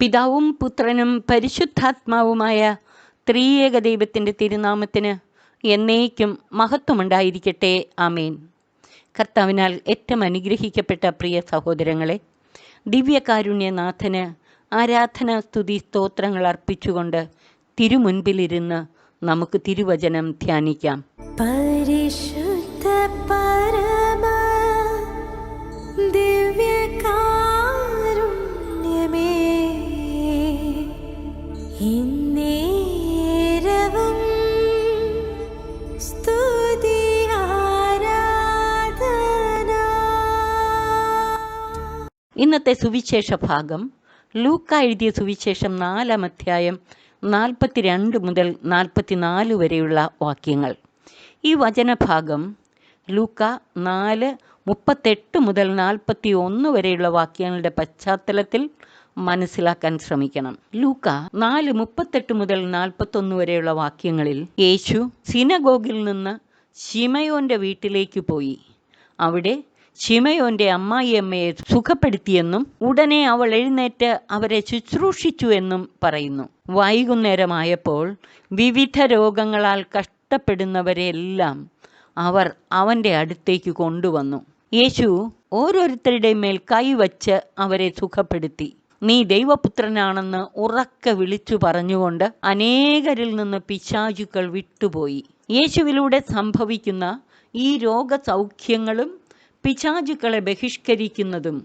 പിതാവും പുത്രനും പരിശുദ്ധാത്മാവുമായ ത്രിയേക ദൈവത്തിൻ്റെ തിരുനാമത്തിന് എന്നേക്കും മഹത്വമുണ്ടായിരിക്കട്ടെ. ആമേൻ. കർത്താവിനാൽ ഏറ്റവും അനുഗ്രഹിക്കപ്പെട്ട പ്രിയ സഹോദരങ്ങളെ, ദിവ്യകാരുണ്യനാഥന് ആരാധന, സ്തുതി, സ്തോത്രങ്ങൾ അർപ്പിച്ചുകൊണ്ട് തിരുമുൻപിലിരുന്ന് നമുക്ക് തിരുവചനം ധ്യാനിക്കാം. പരിശുദ്ധ പരമ ദിവ്യകാരുണ്യമേ, ഇന്നേരവും സ്തുതി ആരാധന. ഇന്നത്തെ സുവിശേഷ ഭാഗം ലൂക്ക എഴുതിയ സുവിശേഷം 4-ാം അധ്യായം 42 മുതൽ 44 വരെയുള്ള വാക്യങ്ങൾ. ഈ വചനഭാഗം ലൂക്ക 4:38 മുതൽ 41 വരെയുള്ള വാക്യങ്ങളുടെ പശ്ചാത്തലത്തിൽ മനസ്സിലാക്കാൻ ശ്രമിക്കണം. ലൂക്ക 4:38 മുതൽ 41 വരെയുള്ള വാക്യങ്ങളിൽ യേശു സിനഗോഗിൽ നിന്ന് ശിമയോന്റെ വീട്ടിലേക്ക് പോയി. അവിടെ ശിമയോന്റെ അമ്മായിയമ്മയെ സുഖപ്പെടുത്തിയെന്നും ഉടനെ അവൾ എഴുന്നേറ്റ് അവരെ ശുശ്രൂഷിച്ചു എന്നും പറയുന്നു. വൈകുന്നേരമായപ്പോൾ വിവിധ രോഗങ്ങളാൽ കഷ്ടപ്പെടുന്നവരെല്ലാം അവർ അവൻ്റെ അടുത്തേക്ക് കൊണ്ടുവന്നു. യേശു ഓരോരുത്തരുടെ മേൽ കൈവച്ച് അവരെ സുഖപ്പെടുത്തി. നീ ദൈവപുത്രനാണെന്ന് ഉറക്കെ വിളിച്ചു പറഞ്ഞുകൊണ്ട് അനേകരിൽ നിന്ന് പിശാചുക്കൾ വിട്ടുപോയി. യേശുവിലൂടെ സംഭവിക്കുന്ന ഈ രോഗസൗഖ്യങ്ങളും പിശാചുക്കളെ ബഹിഷ്കരിക്കുന്നതും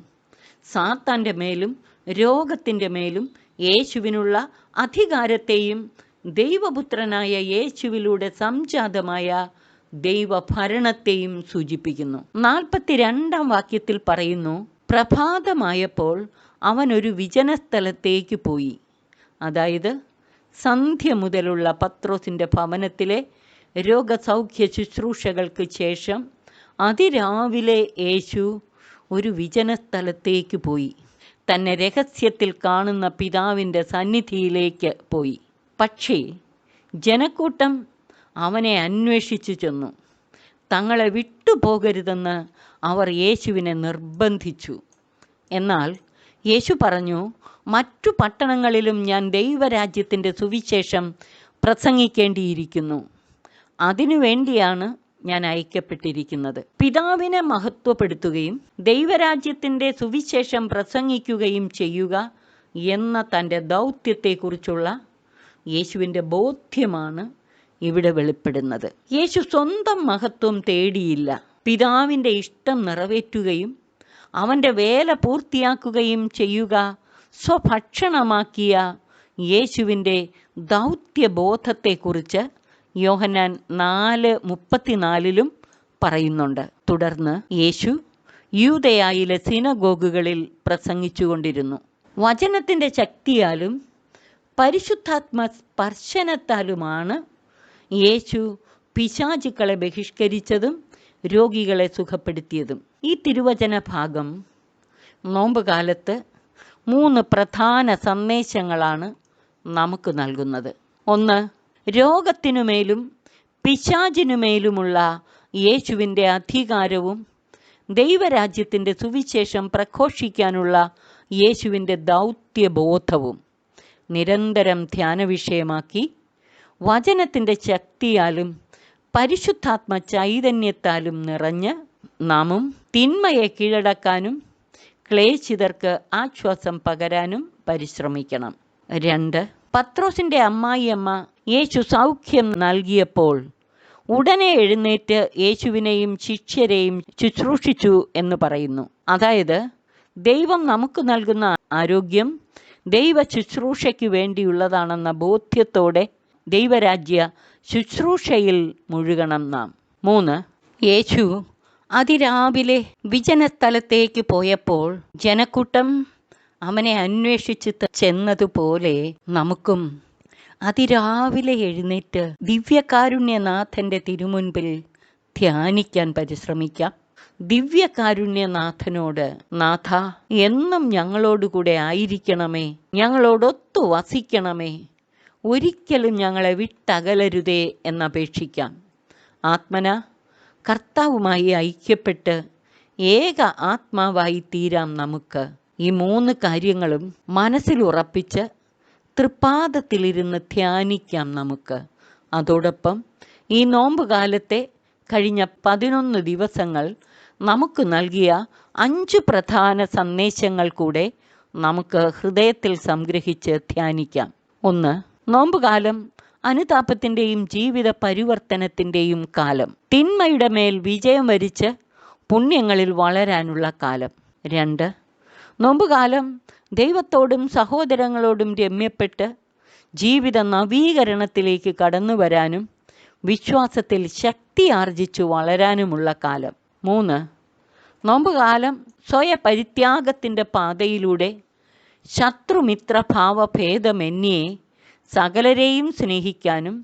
സാത്താൻ്റെ മേലും രോഗത്തിൻ്റെ മേലും യേശുവിനുള്ള അധികാരത്തെയും ദൈവപുത്രനായ യേശുവിലൂടെ സംജാതമായ ദൈവഭരണത്തെയും സൂചിപ്പിക്കുന്നു. 42-ാം വാക്യത്തിൽ പറയുന്നു, പ്രഭാതമായപ്പോൾ അവൻ ഒരു വിജനസ്ഥലത്തേക്ക് പോയി. അതായത് സന്ധ്യ മുതലുള്ള പത്രോസിൻ്റെ ഭവനത്തിലെ രോഗസൗഖ്യ ശുശ്രൂഷകൾക്ക് ശേഷം അതിരാവിലെ യേശു ഒരു വിജനസ്ഥലത്തേക്ക് പോയി. തന്നെ രഹസ്യത്തിൽ കാണുന്ന പിതാവിൻ്റെ സന്നിധിയിലേക്ക് പോയി. പക്ഷേ ജനക്കൂട്ടം അവനെ അന്വേഷിച്ചു ചെന്നു. തങ്ങളെ വിട്ടുപോകരുതെന്ന് അവർ യേശുവിനെ നിർബന്ധിച്ചു. എന്നാൽ യേശു പറഞ്ഞു, മറ്റു പട്ടണങ്ങളിലും ഞാൻ ദൈവരാജ്യത്തിൻ്റെ സുവിശേഷം പ്രസംഗിക്കേണ്ടിയിരിക്കുന്നു. അതിനുവേണ്ടിയാണ് ഞാൻ അയക്കപ്പെട്ടിരിക്കുന്നത്. പിതാവിനെ മഹത്വപ്പെടുത്തുകയും ദൈവരാജ്യത്തിൻ്റെ സുവിശേഷം പ്രസംഗിക്കുകയും ചെയ്യുക എന്ന തൻ്റെ ദൗത്യത്തെക്കുറിച്ചുള്ള യേശുവിൻ്റെ ബോധ്യമാണ് ഇവിടെ വെളിപ്പെടുന്നത്. യേശു സ്വന്തം മഹത്വം തേടിയില്ല. പിതാവിൻ്റെ ഇഷ്ടം നിറവേറ്റുകയും അവൻ്റെ വേല പൂർത്തിയാക്കുകയും ചെയ്യുക സ്വഭക്ഷണമാക്കിയ യേശുവിൻ്റെ ദൗത്യബോധത്തെക്കുറിച്ച് യോഹന്നാൻ 4:34 പറയുന്നുണ്ട്. തുടർന്ന് യേശു യൂദയായിലെ സിനഗോഗുകളിൽ പ്രസംഗിച്ചുകൊണ്ടിരുന്നു. വചനത്തിൻ്റെ ശക്തിയാലും പരിശുദ്ധാത്മ സ്പർശനത്താലുമാണ് യേശു പിശാചുക്കളെ ബഹിഷ്കരിച്ചതും രോഗികളെ സുഖപ്പെടുത്തിയതും. ഈ തിരുവചന ഭാഗം നോമ്പുകാലത്ത് 3 പ്രധാന സന്ദേശങ്ങളാണ് നമുക്ക് നൽകുന്നത്. ഒന്ന്, രോഗത്തിനുമേലും പിശാചിനുമേലുമുള്ള യേശുവിൻ്റെ അധികാരവും ദൈവരാജ്യത്തിൻ്റെ സുവിശേഷം പ്രഘോഷിക്കാനുള്ള യേശുവിൻ്റെ ദൗത്യബോധവും നിരന്തരം ധ്യാനവിഷയമാക്കി വചനത്തിൻ്റെ ശക്തിയാലും പരിശുദ്ധാത്മ ചൈതന്യത്താലും നിറഞ്ഞ് നാമും തിന്മയെ കീഴടക്കാനും ക്ലേശിതർക്ക് ആശ്വാസം പകരാനും പരിശ്രമിക്കണം. 2, പത്രോസിൻ്റെ അമ്മായിയമ്മ യേശു സൗഖ്യം നൽകിയപ്പോൾ ഉടനെ എഴുന്നേറ്റ് യേശുവിനെയും ശിഷ്യരെയും ശുശ്രൂഷിച്ചു എന്ന് പറയുന്നു. അതായത് ദൈവം നമുക്ക് നൽകുന്ന ആരോഗ്യം ദൈവ ശുശ്രൂഷയ്ക്ക് വേണ്ടിയുള്ളതാണെന്ന ബോധ്യത്തോടെ ദൈവരാജ്യ ശുശ്രൂഷയിൽ മുഴുകണം നാം. 3, യേശു അതിരാവിലെ വിജനസ്ഥലത്തേക്ക് പോയപ്പോൾ ജനക്കൂട്ടം അവനെ അന്വേഷിച്ച് ചെന്നതുപോലെ നമുക്കും അതിരാവിലെ എഴുന്നേറ്റ് ദിവ്യകാരുണ്യനാഥൻ്റെ തിരുമുൻപിൽ ധ്യാനിക്കാൻ പരിശ്രമിക്കാം. ദിവ്യകാരുണ്യനാഥനോട്, നാഥ, എന്നും ഞങ്ങളോടുകൂടെ ആയിരിക്കണമേ, ഞങ്ങളോടൊത്തു വസിക്കണമേ, ഒരിക്കലും ഞങ്ങളെ വിട്ടകലരുതേ എന്നപേക്ഷിക്കാം. ആത്മന കർത്താവുമായി ഐക്യപ്പെട്ട് ഏക ആത്മാവായി തീരാം നമുക്ക്. ഈ 3 കാര്യങ്ങളും മനസ്സിൽ ഉറപ്പിച്ച് തൃപ്പാദത്തിലിരുന്ന് ധ്യാനിക്കാം നമുക്ക്. അതോടൊപ്പം ഈ നോമ്പ് കാലത്തെ കഴിഞ്ഞ 11 ദിവസങ്ങൾ നമുക്ക് നൽകിയ 5 പ്രധാന സന്ദേശങ്ങൾ കൂടെ നമുക്ക് ഹൃദയത്തിൽ സംഗ്രഹിച്ച് ധ്യാനിക്കാം. 1. നോമ്പുകാലം അനുതാപത്തിൻ്റെയും ജീവിത പരിവർത്തനത്തിൻ്റെയും കാലം. തിന്മയുടെ മേൽ വിജയം വരിച്ച് പുണ്യങ്ങളിൽ വളരാനുള്ള കാലം. 2. നോമ്പുകാലം ദൈവത്തോടും സഹോദരങ്ങളോടും രമ്യപ്പെട്ട് ജീവിത നവീകരണത്തിലേക്ക് കടന്നു വരാനും വിശ്വാസത്തിൽ ശക്തി ആർജിച്ചു വളരാനുമുള്ള കാലം. 3. നോമ്പുകാലം സ്വയപരിത്യാഗത്തിൻ്റെ പാതയിലൂടെ ശത്രുമിത്രഭാവഭേദമന്യേ സകലരെയും സ്നേഹിക്കാനും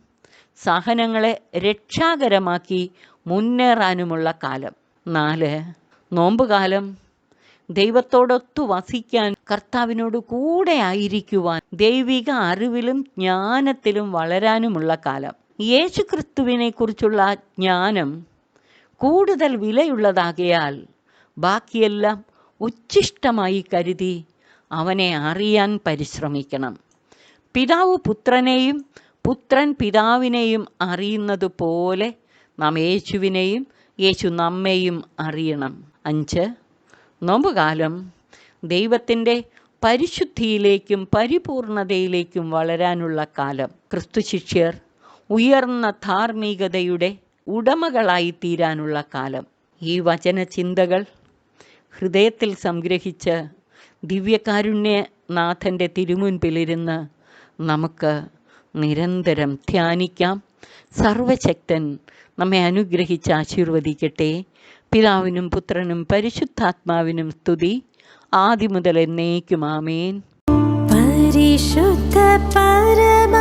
സഹനങ്ങളെ രക്ഷാകരമാക്കി മുന്നേറാനുമുള്ള കാലം. 4. നോമ്പുകാലം ദൈവത്തോടൊത്തു വസിക്കാൻ, കർത്താവിനോട് കൂടെ ആയിരിക്കുവാൻ, ദൈവിക അറിവിലും ജ്ഞാനത്തിലും വളരാനുമുള്ള കാലം. യേശുക്രിസ്തുവിനെ കുറിച്ചുള്ള ജ്ഞാനം കൂടുതൽ വിലയുള്ളതാകയാൽ ബാക്കിയെല്ലാം ഉച്ഛിഷ്ടമായി കരുതി അവനെ അറിയാൻ പരിശ്രമിക്കണം. പിതാവ് പുത്രനെയും പുത്രൻ പിതാവിനെയും അറിയുന്നത് പോലെ നാം യേശുവിനെയും യേശു നമ്മെയും അറിയണം. 5. നോമ്പുകാലം ദൈവത്തിൻ്റെ പരിശുദ്ധിയിലേക്കും പരിപൂർണതയിലേക്കും വളരാനുള്ള കാലം. ക്രിസ്തു ശിഷ്യർ ഉയർന്ന ധാർമ്മികതയുടെ ഉടമകളായി തീരാനുള്ള കാലം. ഈ വചനചിന്തകൾ ഹൃദയത്തിൽ സംഗ്രഹിച്ച് ദിവ്യകാരുണ്യനാഥൻ്റെ തിരുമുൻപിലിരുന്ന് നമുക്ക് നിരന്തരം ധ്യാനിക്കാം. സർവശക്തൻ നമ്മെ അനുഗ്രഹിച്ച് ആശീർവദിക്കട്ടെ. പിതാവിനും പുത്രനും പരിശുദ്ധാത്മാവിനും സ്തുതി, ആദിമുതൽ എന്നേക്കും. ആമേൻ. പരിശുദ്ധ പരമ